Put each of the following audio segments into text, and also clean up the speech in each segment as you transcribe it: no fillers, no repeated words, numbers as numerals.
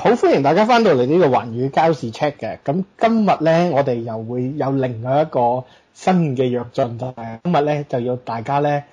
好歡迎大家翻到嚟呢個寰雨膠事 chat 嘅。咁今日咧，我哋又會有另外一個新嘅躍進，就係今日咧就要大家咧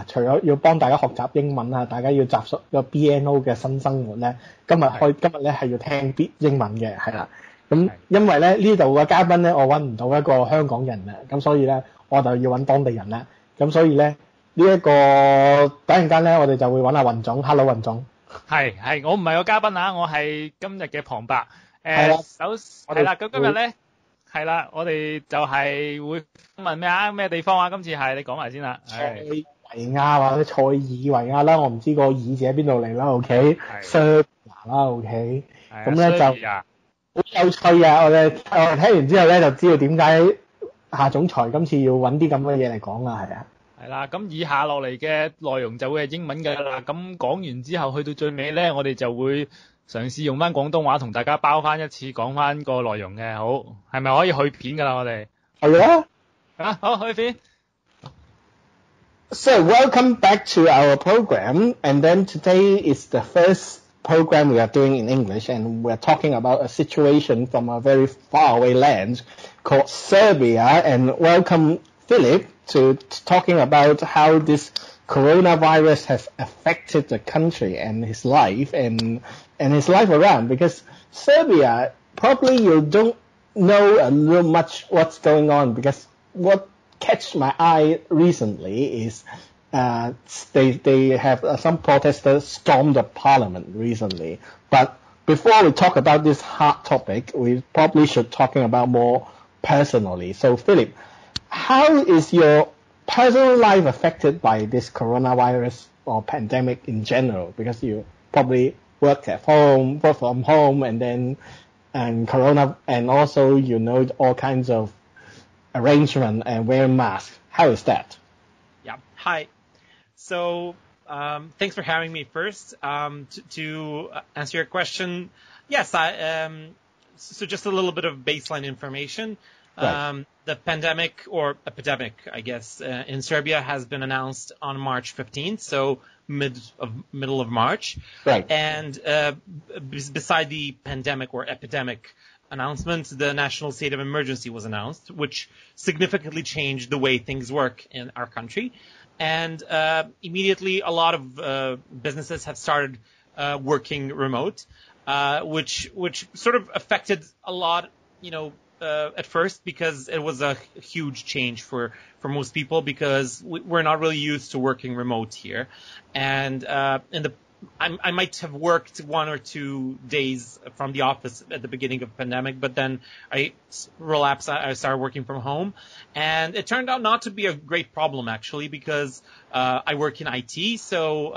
除咗要幫大家學習英文啊，大家要習熟個 BNO 嘅新生活咧，今日咧係要聽英文嘅，係啦。咁因為咧呢度嘅嘉賓咧，我揾唔到一個香港人啊，咁所以咧我就要揾當地人啦。咁所以咧呢一個等陣間咧，我哋就會揾阿雲總。Hello， 雲總。係，我唔係個嘉賓啊，我係今日嘅旁白。係啦，係啦，咁今日咧係啦，我哋就係會問咩啊？咩地方啊？今次係你講埋先啦。塞維亞或者塞爾維亞啦，我唔知個爾字喺邊度嚟啦。OK， 塞維亞啦。OK， 咁咧就好有趣啊！我哋聽完之後咧，就知道點解夏總裁今次要揾啲咁嘅嘢嚟講啦，係啊。係啦，咁以下落嚟嘅內容就會係英文㗎啦。咁講完之後，去到最尾咧，我哋就會嘗試用翻廣東話同大家包翻一次，講翻個內容嘅。好，係咪可以去片㗎啦？我哋係啊，好去片。So welcome back to our program, and then today is the first program we are doing in English, and we are talking about a situation from a very faraway land called Serbia, and welcome Filip to talking about how this coronavirus has affected the country and his life and his life around, because Serbia, probably you don't know a little much what's going on, because what catch my eye recently is they have some protesters stormed the parliament recently. But before we talk about this hard topic, we probably should talking about more personally. So Filip, how is your personal life affected by this coronavirus or pandemic in general? Because you probably work from home, and corona, and also all kinds of arrangement and wearing masks. How is that? Yeah. Hi. So thanks for having me first. To answer your question, yes, so just a little bit of baseline information. Right. The pandemic, or epidemic, I guess, in Serbia has been announced on March 15th, so middle of March. Right. And beside the pandemic or epidemic announcement, the national state of emergency was announced, which significantly changed the way things work in our country. And immediately, a lot of businesses have started working remote, which sort of affected a lot, at first, because it was a huge change for most people, because we're not really used to working remote here. And I might have worked 1 or 2 days from the office at the beginning of the pandemic, but then I relapsed. I started working from home, and it turned out not to be a great problem, actually, because I work in IT, so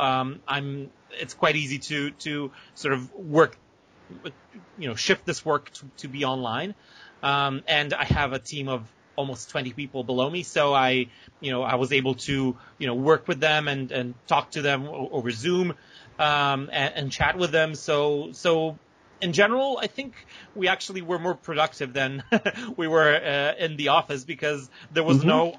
it's quite easy to sort of work, shift this work to be online. And I have a team of almost 20 people below me, so I was able to work with them and talk to them over Zoom. And chat with them. So in general, I think we actually were more productive than we were in the office, because there was no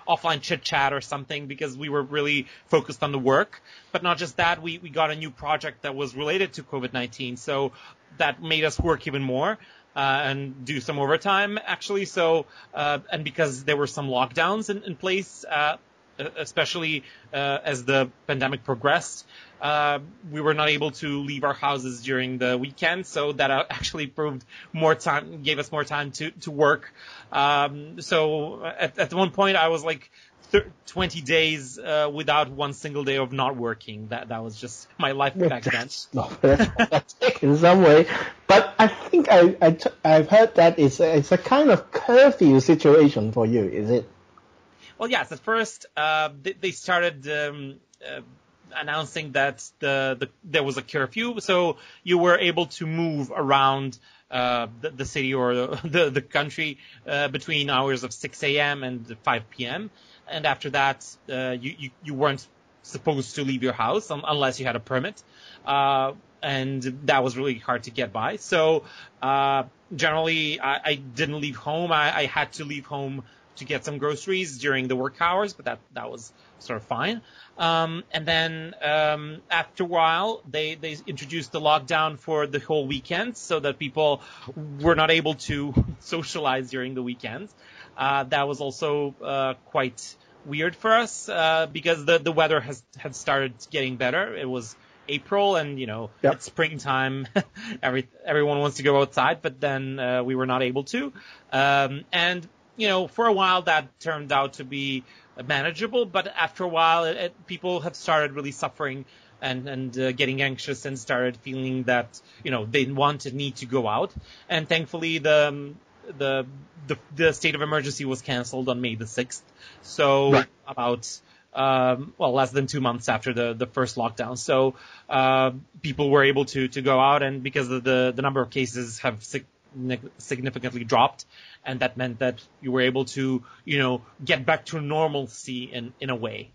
offline chit chat or something, because we were really focused on the work. But not just that, we got a new project that was related to COVID-19, so that made us work even more. And do some overtime, actually. So, and because there were some lockdowns in place, especially as the pandemic progressed, we were not able to leave our houses during the weekend, so that actually gave us more time to work. So at one point, I was like 20 days without one single day of not working. That was just my life back then. That's in some way, but I think I've heard that it's a kind of curfew situation for you, is it? Well, yes. At first, they started announcing that there was a curfew, so you were able to move around the city or the country between hours of 6 a.m. and 5 p.m. And after that, you weren't supposed to leave your house unless you had a permit, and that was really hard to get by. So generally, I didn't leave home. I had to leave home get some groceries during the work hours, but that was sort of fine. And then after a while, they introduced the lockdown for the whole weekend so that people were not able to socialize during the weekends. That was also quite weird for us because the weather had started getting better. It was April, and Yep. It's springtime. Everyone wants to go outside, but then we were not able to. And for a while that turned out to be manageable, but after a while, people have started really suffering and getting anxious and started feeling that they need to go out. And thankfully, the state of emergency was canceled on May the 6th. So right. About less than 2 months after the first lockdown. So people were able to go out, and because of the number of cases have significantly dropped, and that meant that you were able to get back to normalcy in a way.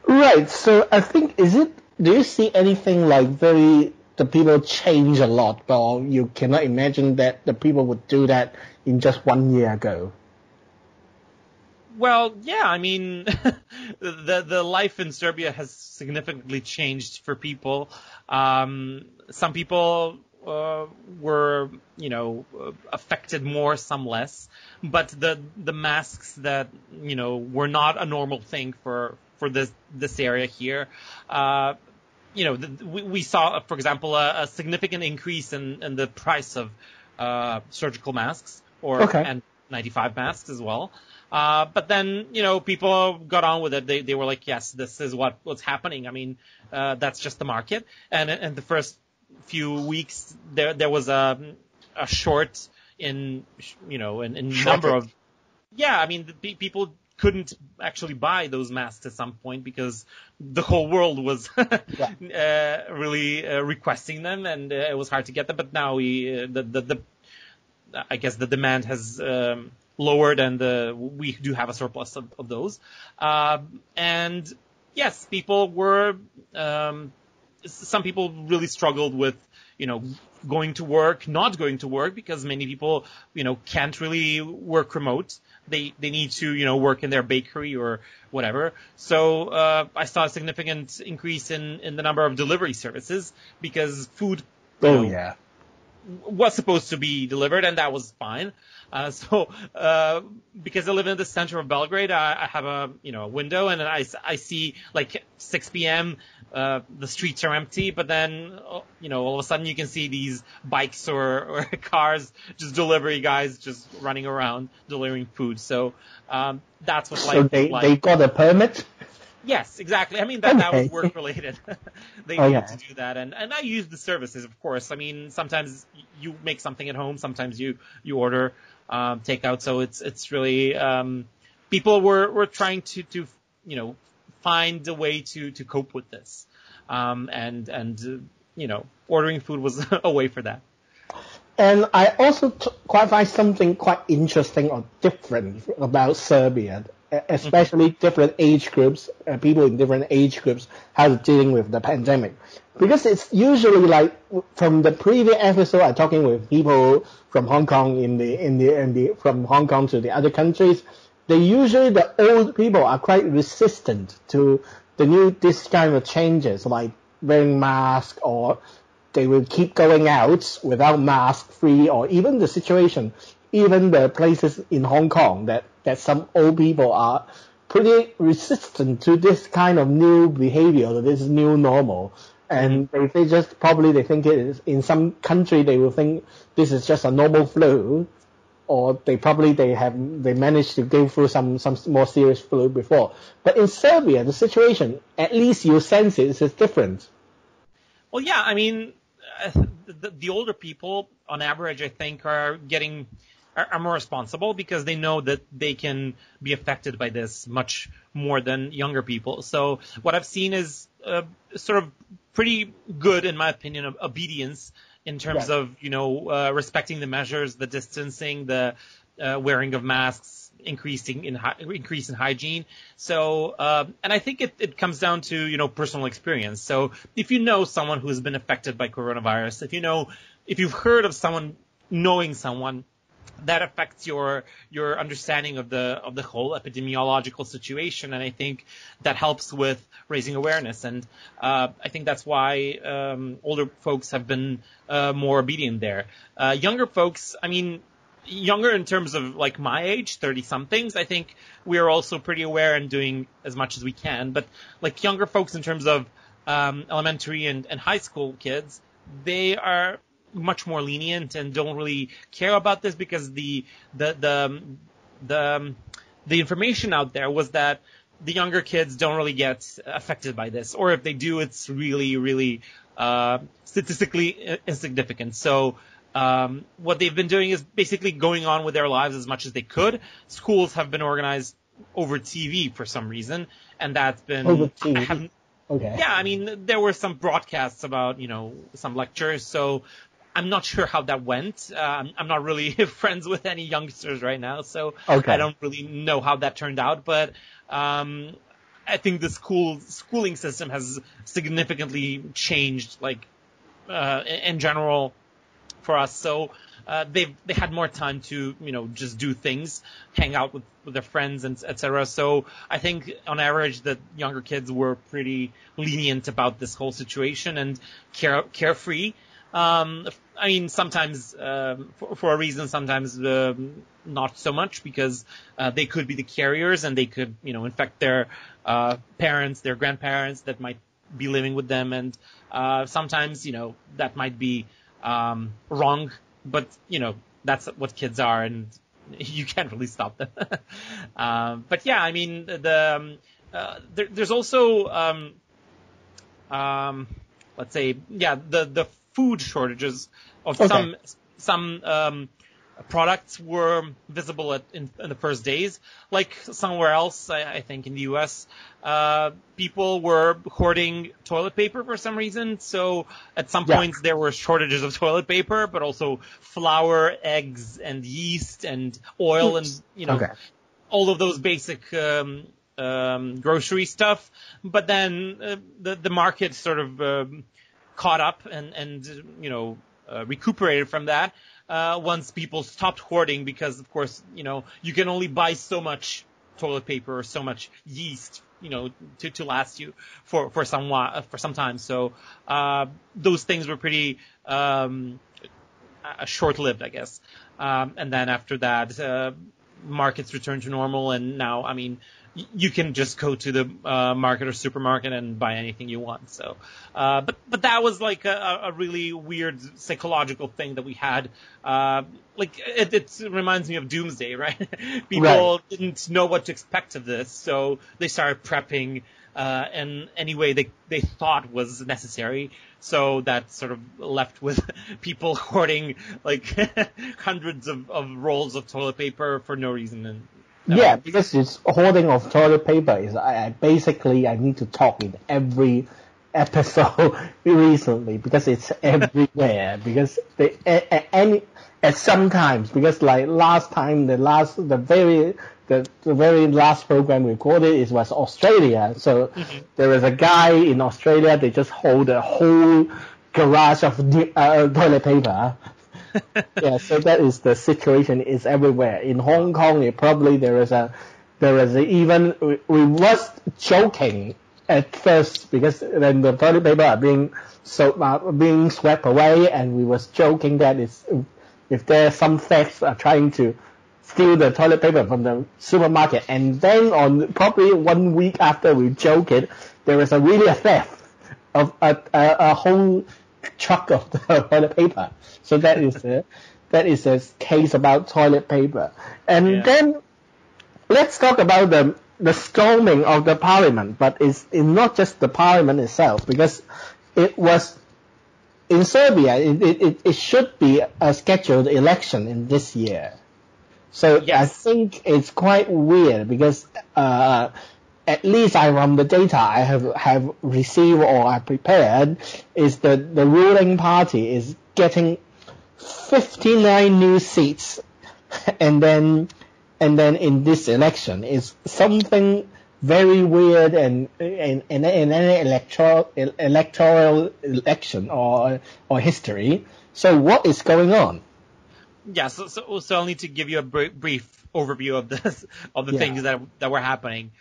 Right. So I think do you see anything like the people change a lot, or you cannot imagine that the people would do that in just 1 year ago? Well, yeah, I mean, the life in Serbia has significantly changed for people. Some people were, affected more, some less. But the masks that, were not a normal thing for this area here, we saw, for example, a significant increase in the price of surgical masks and 95 masks as well. But then, people got on with it. They were like, yes, this is what's happening. I mean, that's just the market. And in the first few weeks, there was a short in number of, I mean, people couldn't actually buy those masks at some point because the whole world was really requesting them, and it was hard to get them. But now I guess the demand has lowered, and we do have a surplus of those. And yes, people were some people really struggled with going to work, not going to work, because many people can't really work remote. They need to work in their bakery or whatever. So I saw a significant increase in the number of delivery services because food was supposed to be delivered, and that was fine. So because I live in the center of Belgrade, I have a window, and I see like 6 p.m. The streets are empty, but then all of a sudden you can see these bikes or cars, just delivery guys just running around delivering food. So that's what life is like. They got a permit? Yes, exactly. I mean, that was work related. They needed to do that. And I use the services, of course. I mean, sometimes you make something at home, sometimes you order takeout. So it's really people were trying to find a way to cope with this. And ordering food was a way for that. And I also find something quite interesting or different about Serbia, especially different age groups, people in different age groups, how they're dealing with the pandemic. Because it's usually like from the previous episode, I'm talking with people from Hong Kong from Hong Kong to the other countries. The old people are quite resistant to this kind of changes, like wearing masks, or they will keep going out without mask free, or even the situation, even the places in Hong Kong that some old people are pretty resistant to this kind of new behavior, this new normal. And they think it is, in some country they will think this is just a normal flu, or they managed to go through some more serious flu before. But in Serbia, the situation, at least you sense it, is different. Well, yeah, I mean, the older people, on average, I think, are more responsible because they know that they can be affected by this much more than younger people. So what I've seen is sort of pretty good, in my opinion, obedience in terms of, respecting the measures, the distancing, the wearing of masks, increase in hygiene. So, and I think it comes down to, personal experience. So if you know someone who has been affected by coronavirus, if you've heard of someone knowing someone that affects your understanding of the whole epidemiological situation, and I think that helps with raising awareness. And I think that's why older folks have been more obedient there. Younger folks, I mean, younger in terms of like my age, 30-somethings, I think we are also pretty aware and doing as much as we can. But like younger folks in terms of elementary and high school kids, they are much more lenient and don't really care about this, because the information out there was that the younger kids don't really get affected by this, or if they do, it's really, really statistically insignificant. So what they've been doing is basically going on with their lives as much as they could. Schools have been organized over TV for some reason, and that's been over TV. Okay. Yeah, I mean, there were some broadcasts about, some lectures, so I'm not sure how that went. I'm not really friends with any youngsters right now, so I don't really know how that turned out. But I think the schooling system has significantly changed, like in general, for us. So they had more time to just do things, hang out with their friends, and etc. So I think on average that younger kids were pretty lenient about this whole situation and carefree. I mean, sometimes for a reason, sometimes not so much, because they could be the carriers and they could, infect their parents, their grandparents that might be living with them, and sometimes, that might be wrong, but that's what kids are, and you can't really stop them. But yeah, I mean, there's also let's say, yeah, the food shortages of some products were visible in the first days. Like somewhere else, I think in the US, people were hoarding toilet paper for some reason. So at some points there were shortages of toilet paper, but also flour, eggs, and yeast, and oil, and all of those basic grocery stuff. But then the market sort of caught up and recuperated from that once people stopped hoarding, because of course you can only buy so much toilet paper or so much yeast to last you for some time. So those things were pretty short-lived, I guess. And then after that, markets returned to normal, and now, I mean, you can just go to the market or supermarket and buy anything you want. So, but that was like a really weird psychological thing that we had. Like it reminds me of Doomsday, right? People didn't know what to expect of this, so they started prepping in any way they thought was necessary. So that sort of left with people hoarding like hundreds of rolls of toilet paper for no reason. And yeah, because it's hoarding of toilet paper is I need to talk in every episode recently, because it's everywhere. Because sometimes, because like last time, the very last program recorded, it was Australia. So there was a guy in Australia, they just hold a whole garage of toilet paper. Yeah, so that is the situation. Is everywhere. In Hong Kong, there is even we was joking at first, because then the toilet paper are being swept away, and we was joking that if there's some thefts are trying to steal the toilet paper from the supermarket, and then on probably 1 week after we joke it, there is really a theft of a whole truck of the toilet paper. So that is a case about toilet paper. And then let's talk about the storming of the parliament, but it's not just the parliament itself, because it was in Serbia. It should be a scheduled election in this year. So I think it's quite weird, because at least from the data I have received or I prepared, is that the ruling party is getting 59 new seats, and then in this election is something very weird, and in any electoral election or history. So what is going on? Yeah, so I'll need to give you a brief overview of the things that were happening.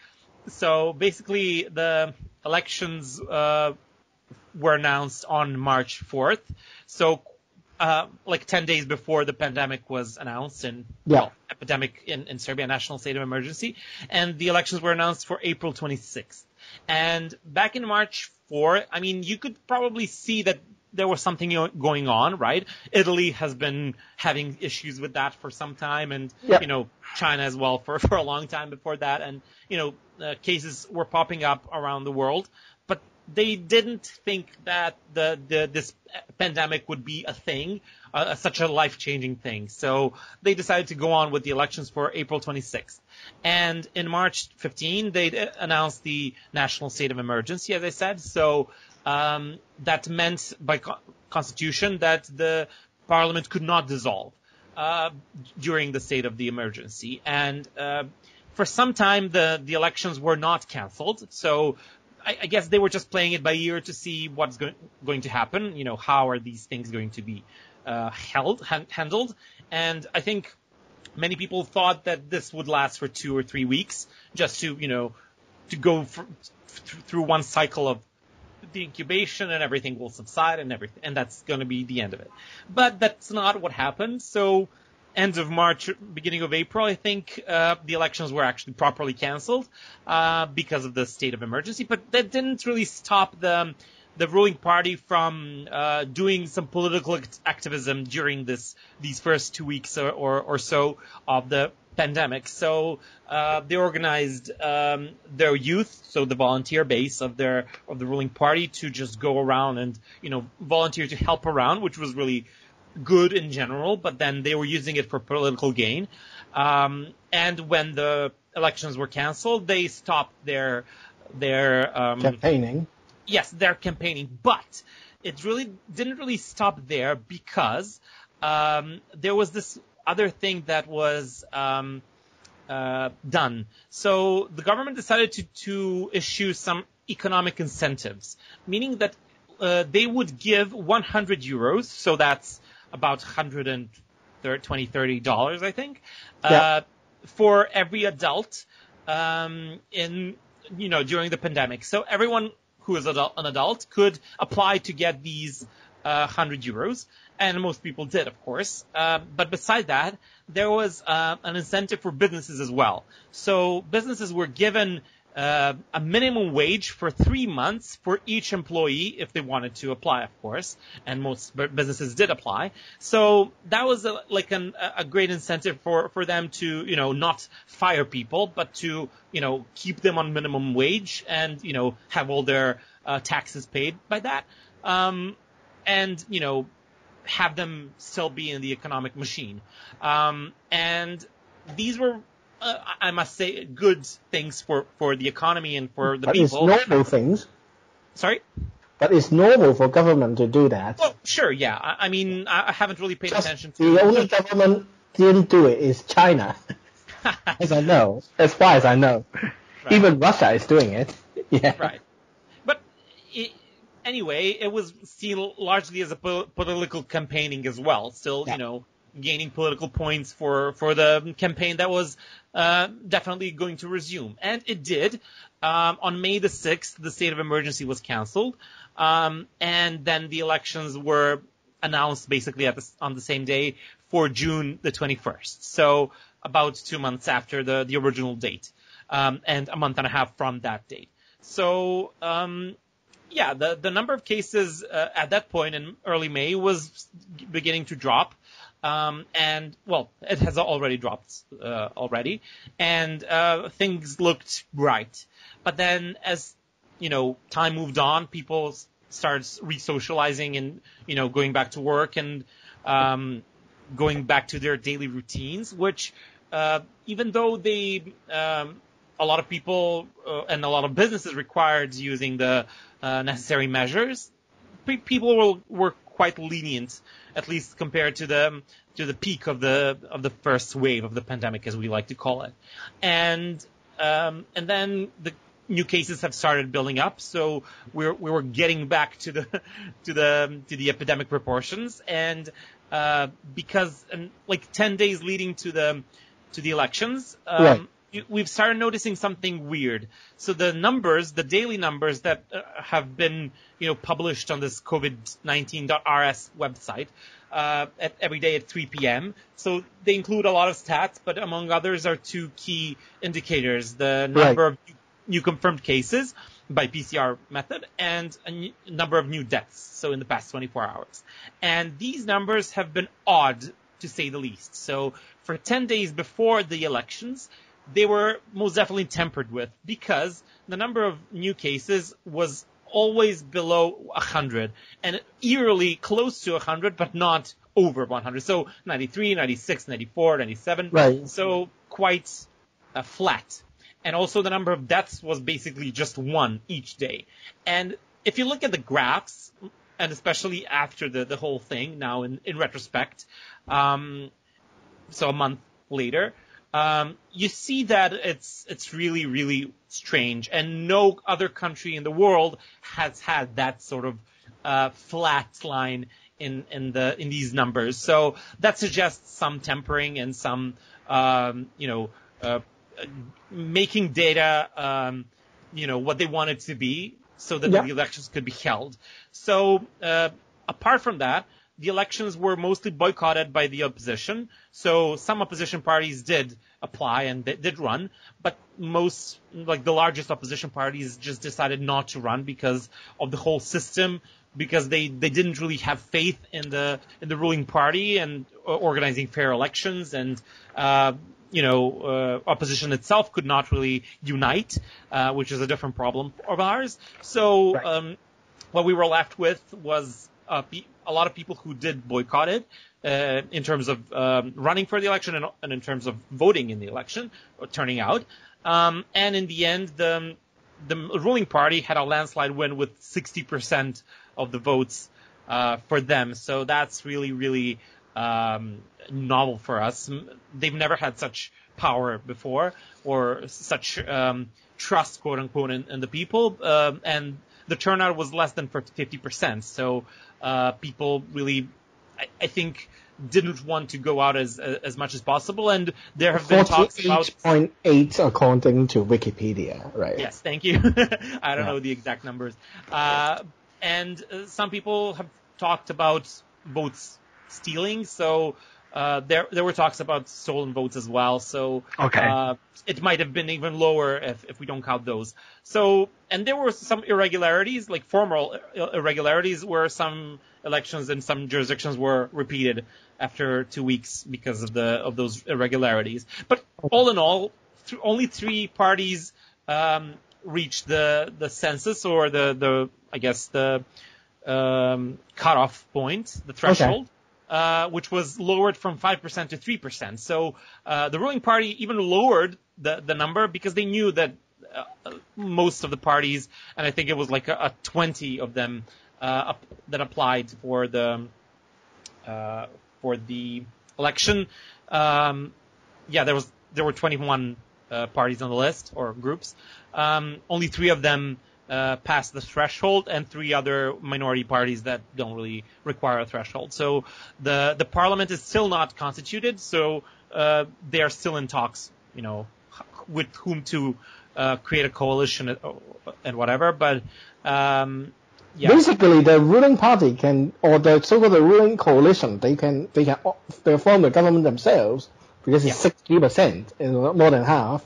So basically, the elections were announced on March 4th. So like 10 days before the pandemic was announced, and epidemic in Serbia, national state of emergency, and the elections were announced for April 26th. And back in March 4, I mean, you could probably see that there was something going on, right? Italy has been having issues with that for some time, and China as well for a long time before that, and cases were popping up around the world, but they didn't think that this pandemic would be a thing, such a life-changing thing. So they decided to go on with the elections for April 26th. And in March 15, they announced the national state of emergency, as I said. So that meant by constitution that the parliament could not dissolve during the state of the emergency. And for some time, the elections were not canceled. So I guess they were just playing it by ear to see what's going to happen. How are these things going to be handled? And I think many people thought that this would last for 2 or 3 weeks, just to go through one cycle of the incubation, and everything will subside and that's going to be the end of it. But that's not what happened. So end of March, beginning of April, I think the elections were actually properly canceled because of the state of emergency. But that didn't really stop the ruling party from doing some political activism during these first 2 weeks or so of the pandemic. So they organized their youth, so the volunteer base of the ruling party, to just go around and volunteer to help around, which was really good in general, but then they were using it for political gain. And when the elections were canceled, they stopped their campaigning. Yes, their campaigning, but it really didn't really stop there, because there was this other thing that was done. So the government decided to issue some economic incentives, meaning that they would give 100 euros, so that's about $120, $30, I think, for every adult during the pandemic. So everyone who is an adult could apply to get these 100 euros, and most people did, of course. But beside that, there was an incentive for businesses as well. So businesses were given a minimum wage for 3 months for each employee if they wanted to apply, of course, and most businesses did apply. So that was a great incentive for them to not fire people, but to keep them on minimum wage and have all their taxes paid by that, and have them still be in the economic machine. And these were, I must say, good things for the economy and for the people. But it's normal things. Sorry? But it's normal for government to do that. Well, sure, yeah. I mean, I haven't really paid attention to... The only government didn't do it is China. As far as I know. Right. Even Russia is doing it. Yeah. Right. But anyway, it was seen largely as a political campaigning as well. Still, gaining political points for the campaign that was definitely going to resume. And it did. On May the 6th, the state of emergency was canceled. And then the elections were announced basically on the same day for June the 21st. So about 2 months after the original date. And a month and a half from that date. So, the number of cases at that point in early May was beginning to drop. And, well, it has already dropped already. And things looked bright. But then as, time moved on, people started re-socializing and, going back to work and going back to their daily routines, which even though a lot of people and a lot of businesses required using the necessary measures, people were quite lenient, at least compared to the peak of the first wave of the pandemic, as we like to call it. And then the new cases have started building up, so we were getting back to the epidemic proportions, and because like 10 days leading to the elections, right. We've started noticing something weird. So the daily numbers that have been, published on this COVID-19.rs website, every day at 3 p.m. So they include a lot of stats, but among others are two key indicators: the number of new confirmed cases by PCR method and a number of new deaths. So in the past 24 hours, and these numbers have been odd to say the least. So for 10 days before the elections, they were most definitely tempered with, because the number of new cases was always below 100 and eerily close to 100, but not over 100. So 93, 96, 94, 97. Right. So quite flat. And also the number of deaths was basically just one each day. And if you look at the graphs, and especially after the whole thing now in retrospect, so a month later, you see that it's really, really strange, and no other country in the world has had that sort of flat line in these numbers. So that suggests some tempering and some making data what they want it to be, so that the elections could be held. So apart from that, the elections were mostly boycotted by the opposition. So some opposition parties did apply and they did run, but most, like the largest opposition parties, just decided not to run because of the whole system, because they didn't really have faith in the ruling party and organizing fair elections, and opposition itself could not really unite, which is a different problem of ours. So what we were left with was a lot of people who did boycott it, in terms of running for the election and in terms of voting in the election or turning out. And in the end, the ruling party had a landslide win with 60% of the votes for them. So that's really, really novel for us. They've never had such power before, or such trust, quote unquote, in the people. And the turnout was less than 50%. So people really, I think, didn't want to go out as much as possible. And there have been talks about 48.8 according to Wikipedia, right? Yes, thank you. I don't know the exact numbers. And some people have talked about votes stealing. So there were talks about stolen votes as well. So it might have been even lower if we don't count those. So, and there were some irregularities, like formal irregularities, where some elections in some jurisdictions were repeated after 2 weeks because of those irregularities. But all in all, only 3 parties reached the census, or the cutoff point, the threshold. Which was lowered from 5% to 3%. So the ruling party even lowered the number, because they knew that most of the parties, and I think it was like a 20 of them that applied for the election. There were 21 parties on the list, or groups. Only 3 of them passed the threshold, and 3 other minority parties that don't really require a threshold. So the parliament is still not constituted, so they are still in talks, with whom to create a coalition and whatever. But basically, the ruling party can, or the so-called ruling coalition, they form the government themselves, because it's 60%, more than half,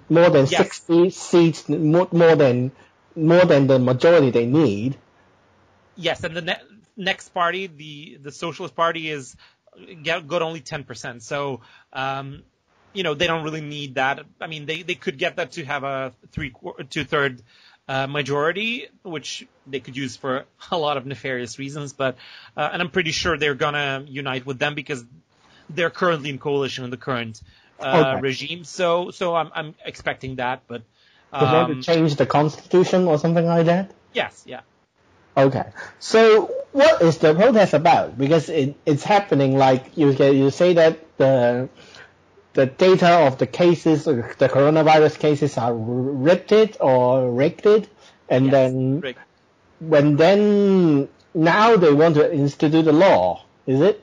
more than 60 seats, more than the majority they need. Yes, and the next party, the Socialist Party, got only 10%. So, they don't really need that. I mean, they could get that to have a 2/3 majority, which they could use for a lot of nefarious reasons. But and I'm pretty sure they're gonna unite with them, because they're currently in coalition in the current regime. So I'm expecting that, but. They want to change the constitution or something like that? Yes, yeah. Okay. So what is the protest about? Because it's happening, like you say that the data of the cases, the coronavirus cases, are rigged, and then now they want to institute a law, is it?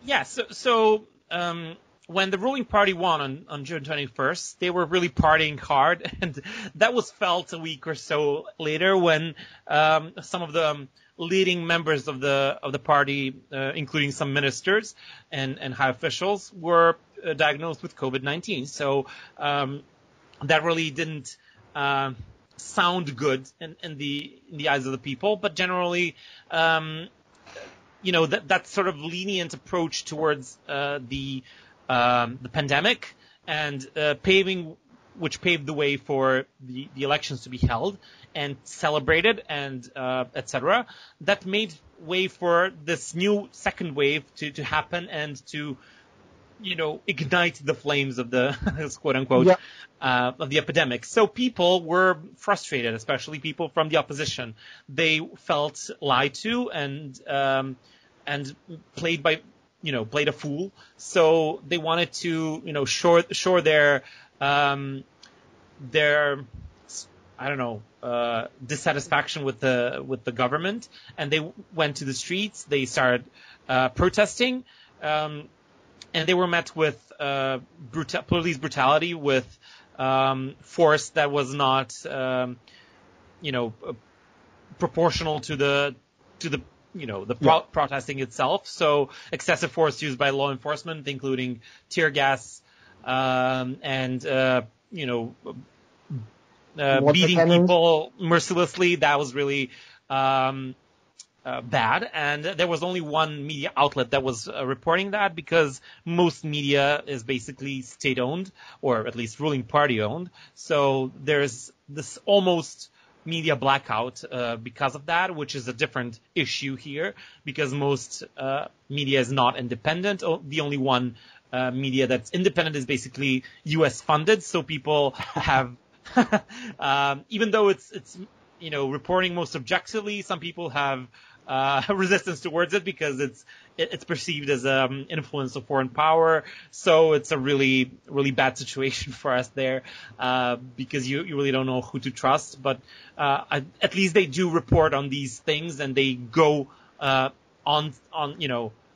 Yeah. So when the ruling party won on June 21st, they were really partying hard, and that was felt a week or so later when some of the leading members of the party, including some ministers and high officials, were diagnosed with COVID-19. So that really didn't sound good in the eyes of the people, but generally, that sort of lenient approach towards the pandemic and which paved the way for the elections to be held and celebrated and etc. That made way for this new second wave to happen and to ignite the flames of the quote unquote of the epidemic. So people were frustrated, especially people from the opposition. They felt lied to and played a fool. So they wanted to shore their dissatisfaction with the government, and they went to the streets. They started protesting, and they were met with police brutality, with force that was not proportional to the protesting itself. So excessive force used by law enforcement, including tear gas and beating people mercilessly. That was really bad. And there was only one media outlet that was reporting that, because most media is basically state-owned, or at least ruling party-owned. So there's this almost media blackout because of that, which is a different issue here, because most media is not independent. The only one media that's independent is basically U.S. funded. So people have, even though it's reporting most objectively, some people have resistance towards it because it's perceived as influence of foreign power. So it's a really, really bad situation for us there, because you really don't know who to trust. But at least they do report on these things, and they go on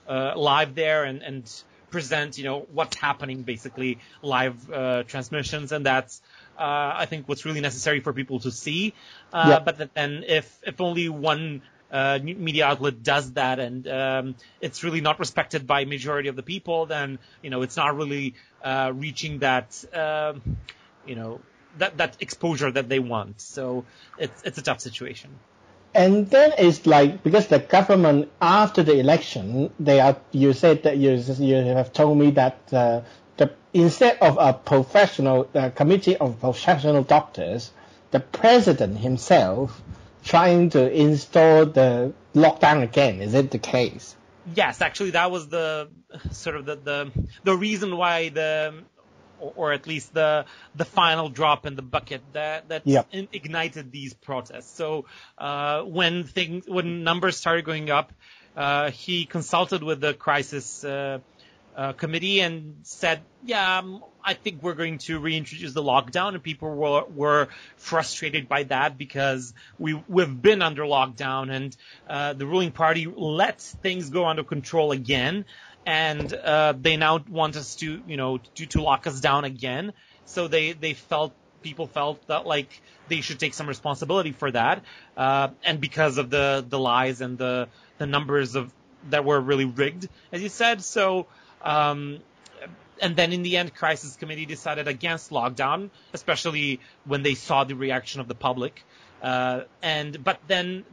live there and present what's happening, basically live transmissions, and that's I think what's really necessary for people to see. But then if only one media outlet does that, and it's really not respected by majority of the people, then it's not really reaching that that exposure that they want. So it's a tough situation. And then it's like, because the government after the election, you said that you have told me that instead of a professional committee of professional doctors, the president himself trying to install the lockdown again. Is it the case? Yes, actually, that was the sort of the reason why or at least the final drop in the bucket that ignited these protests. So when numbers started going up, he consulted with the crisis committee and said, I think we're going to reintroduce the lockdown, and people were frustrated by that because we've been under lockdown, and the ruling party let things go under control again, and they now want us to lock us down again. So people felt that like they should take some responsibility for that, and because of the lies and the numbers that were really rigged, as you said. So and then in the end, crisis committee decided against lockdown, especially when they saw the reaction of the public. But then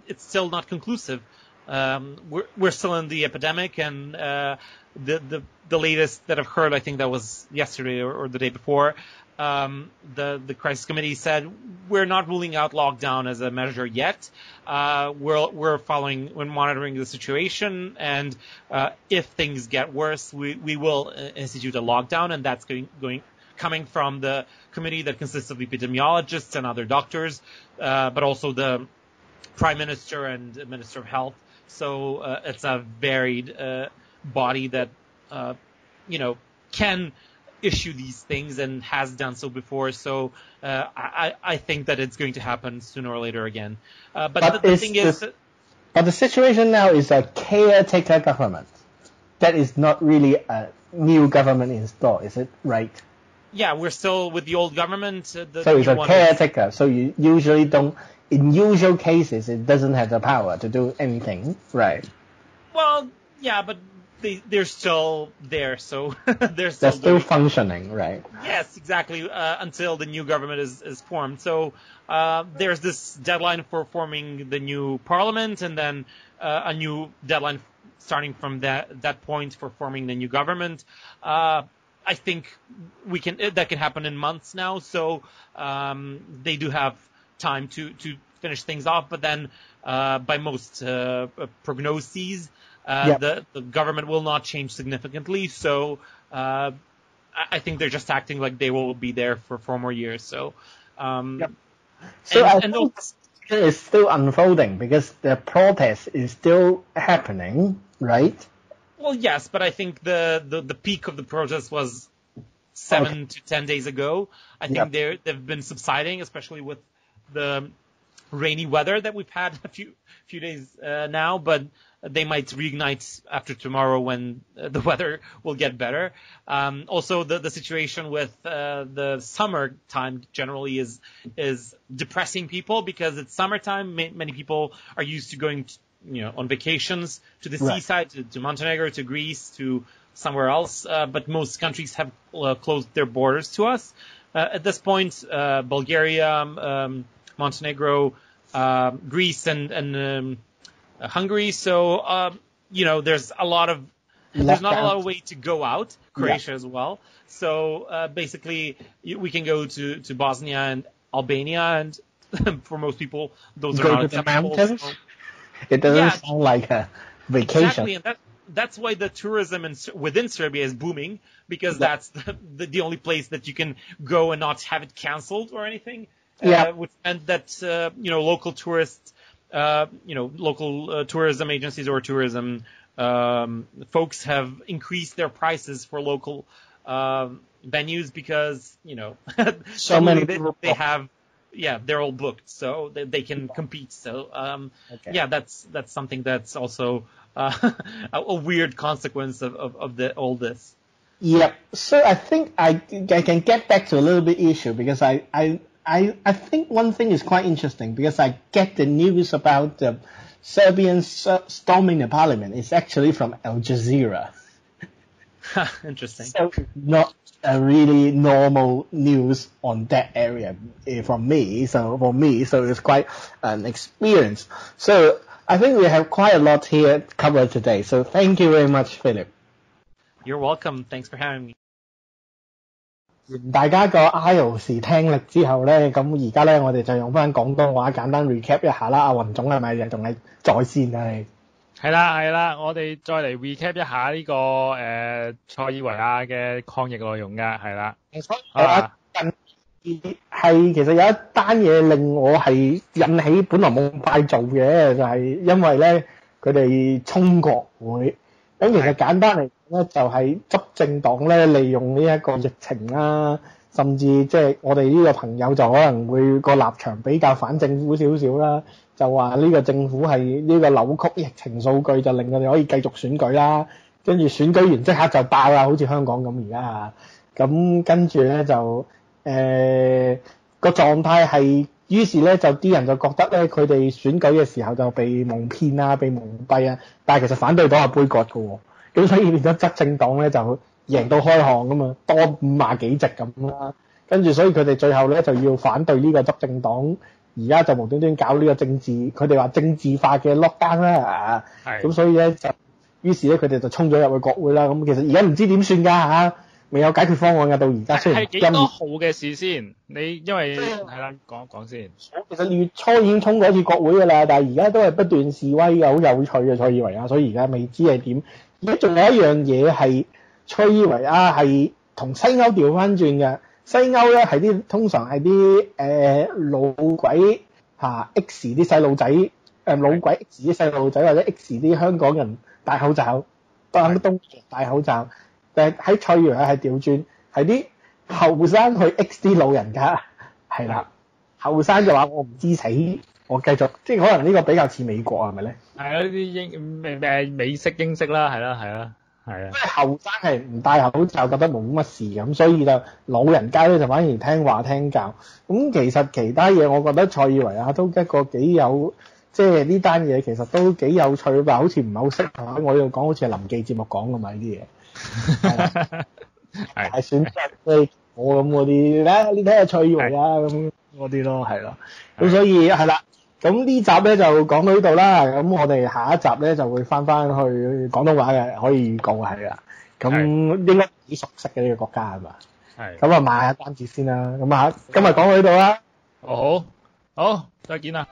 it's still not conclusive. We're still in the epidemic, and the latest that I've heard, I think that was yesterday or the day before, the crisis committee said we're not ruling out lockdown as a measure yet. We're monitoring the situation, and if things get worse, we will institute a lockdown, and that's coming from the committee that consists of epidemiologists and other doctors, but also the Prime Minister and Minister of Health. So it's a varied body that can issue these things and has done so before. So I think that it's going to happen sooner or later again. But the thing is, but the situation now is a caretaker government. that is not really a new government installed, is it right? Yeah, we're still with the old government. So it's a caretaker. So you usually don't, in usual cases, it doesn't have the power to do anything, right? Well, yeah, but they're still there, so they're still functioning, right? Yes, exactly. Until the new government is formed. So there's this deadline for forming the new parliament, and then a new deadline starting from that point for forming the new government. I think that can happen in months now. So they do have time to finish things off. But then by most prognoses, the government will not change significantly. So I think they're just acting like they will be there for 4 more years. So so I think it is still unfolding because the protest is still happening, right? Well, yes, but I think the peak of the protest was 7 to 10 days ago. I think they've been subsiding, especially with the rainy weather that we've had a few days now. But they might reignite after tomorrow when the weather will get better. Also, the situation with the summer time generally is depressing people because it's summertime. Many people are used to going on vacations to the seaside, to Montenegro, to Greece, to somewhere else. But most countries have closed their borders to us. At this point, Bulgaria, Montenegro, Greece, and Hungary. So, there's not a lot of way to go out. Croatia as well. So, basically, we can go to Bosnia and Albania, and for most people, those are not acceptable. So, it doesn't sound like a vacation. Exactly, and that's why the tourism within Serbia is booming, because that's the only place that you can go and not have it canceled or anything. Which meant that local tourists, local tourism agencies or tourism folks have increased their prices for local venues because so many people they have. Yeah, they're all booked, so they can compete. So, that's something that's also a weird consequence of all this. Yep. So I think I can get back to a little bit issue because I think one thing is quite interesting because I get the news about the Serbians storming the parliament. It's actually from Al Jazeera. Interesting. So not a really normal news on that area from me. So for me, so it's quite an experience. So I think we have quite a lot here covered today. So thank you very much, Filip. You're welcome. Thanks for having me. 大家個 IELTS 聽力之後咧，咁而家咧我哋就用翻廣東話簡單 recap 一下啦。阿雲總係咪仲係在線啊？係啦，我哋再嚟 recap 一下呢個塞爾維亞嘅抗疫內容㗎，係啦。係其實有一單嘢令我係引起本來冇咁快做嘅，就係因為咧佢哋衝國會。咁其實簡單嚟講咧，就係執政黨咧利用呢一個疫情啦，甚至即係我哋呢個朋友就可能會個立場比較反政府少少啦，就話呢個政府係呢個扭曲疫情數據，就令佢哋可以繼續選舉啦。跟住選舉完即刻就爆啦，好似香港咁而家。咁跟住咧就個狀態係，於是咧就啲人就覺得咧佢哋選舉嘅時候就被蒙騙啊，被蒙蔽啊，但係其實反對黨係杯葛嘅喎，咁所以變咗執政黨咧就贏到開巷咁嘛，多50幾席咁啦，跟住所以佢哋最後咧就要反對呢個執政黨，而家就無端端搞呢個政治，佢哋話政治化嘅 lockdown 啦，咁所以咧就於是咧佢哋就衝咗入去國會啦，咁其實而家唔知點算㗎嚇。未有解決方案㗎，到而家雖然係幾多號嘅事先？你因為係啦，講先。其實月初已經衝過一次國會㗎啦，但係而家都係不斷示威嘅，好有趣嘅塞爾維亞，所以而家未知係點。而家仲有一樣嘢係塞爾維亞係同西歐調翻轉嘅，西歐咧係通常係啲老鬼X 啲細路仔，老鬼 X 啲細路仔或者 X 啲香港人戴口罩，當東戴口罩。但係喺塞爾維亞係調轉，係啲後生去 X 啲老人家，係啦，後生就話我唔知死，我繼續，即係可能呢個比較似美國係咪咧？係啊，啲美式英式啦，係啦，係啊，因為後生係唔戴口罩覺得冇乜事咁，所以就老人家咧就反而聽話聽教。咁其實其他嘢我覺得塞爾維亞都一個幾有，即係呢單嘢其實都幾有趣吧，好似唔係好適合喺我呢度講，好似係臨記節目講㗎嘛呢啲嘢。係大選即係我咁嗰啲咧，你睇下塞爾維亞咁嗰啲咯，係咯。咁所以係啦。咁呢集咧就講到呢度啦，咁我哋下一集咧就會翻去廣東話嘅，可以預告係啦。咁應該幾熟悉嘅呢個國家係嘛？係。咁啊買下單子先啦，咁啊今日講到呢度啦。好，好，再見啦。